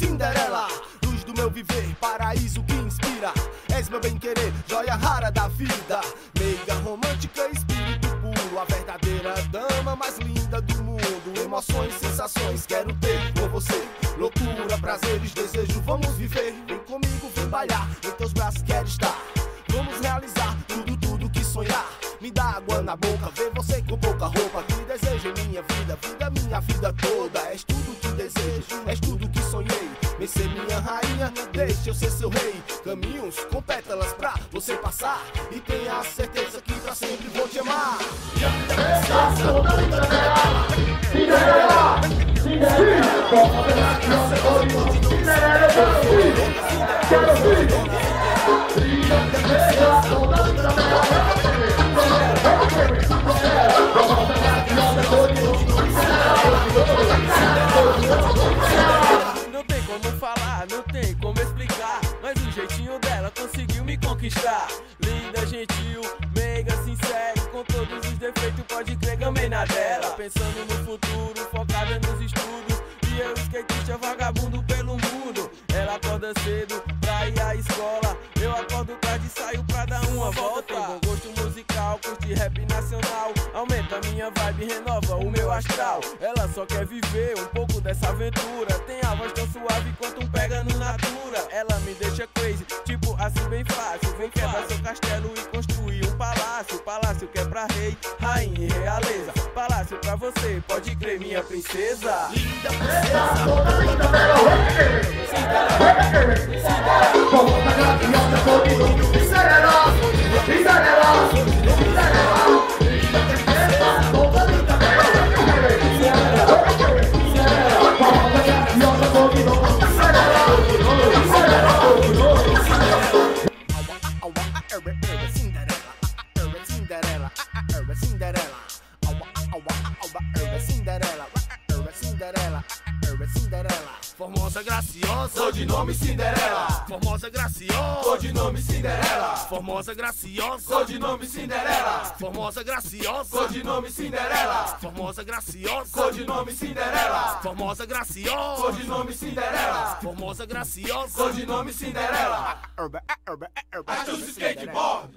Cinderela, luz do meu viver, paraíso que inspira. És meu bem-querer, joia rara da vida. Meiga romântica, espírito puro, a verdadeira dama mais linda do mundo. Emoções, sensações, quero ter com você. Loucura, prazeres, desejo, vamos viver. Vem comigo, vem bailar, em teus braços quero estar. Vamos realizar tudo que sonhar. Me dá água na boca, ver você com pouca roupa. Que desejo em minha vida minha vida toda. És tudo que desejo, és tudo que sonhei. Vem ser minha rainha, deixa eu ser seu rei. Caminhos com pétalas pra você passar. E tenha a certeza que pra sempre vou te amar. Não tem como falar, não tem como explicar, mas o jeitinho dela conseguiu me conquistar. Linda, gentil, meiga, sincera, com todos os defeitos, pode crer, gamei na dela. Pensando no futuro, focada nos estudos, e eu skatista vagabundo pelo mundo. Ela acorda cedo pra ir à escola, eu acordo tarde e saio pra dar uma volta. Tem bom gosto musical, curte rap nacional, aumenta minha vibe, renova o meu astral. Ela só quer viver um pouco dessa aventura, tem a voz tão suave quanto um pega no Natura. Ela me deixa crazy, tipo assim bem fácil. Vem quebrar seu castelo e construir um palácio. Palácio que é pra rei, rainha e realeza. Palácio pra você, pode crer, minha princesa. Linda princesa, Formosa graciosa, sou de nome Cinderela. Formosa graciosa, sou de nome Cinderela. Formosa graciosa, sou de nome Cinderela. Formosa graciosa, sou de nome Cinderela. Formosa graciosa, sou de nome Cinderela. Formosa graciosa, sou de nome Cinderela. Formosa graciosa, sou de nome Cinderela. Acho skateboard.